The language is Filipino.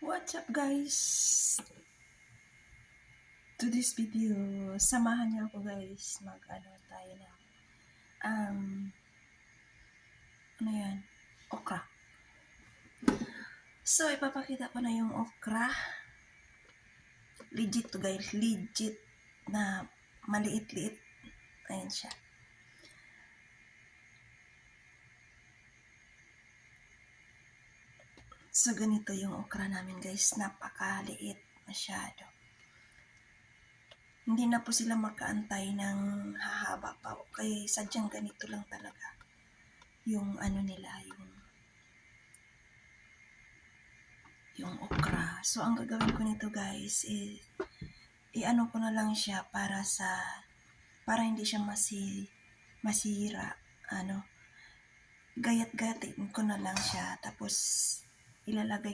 What's up guys? To this video, samahan niyo ako guys, tayo na. Ano yan? Okra. So, ipapakita ko na yung okra. Legit to guys, legit na maliit-liit. Ayan siya. So, ganito yung okra namin guys, napakaliit masyado. Hindi na po sila makaantay ng hahaba pa. Kaya sadyang ganito lang talaga. Yung ano nila, yung okra. So, ang gagawin ko nito guys is, i-ano ko na lang siya para hindi siya masira. Gayat-gayatin ko na lang siya. Tapos, ilalagay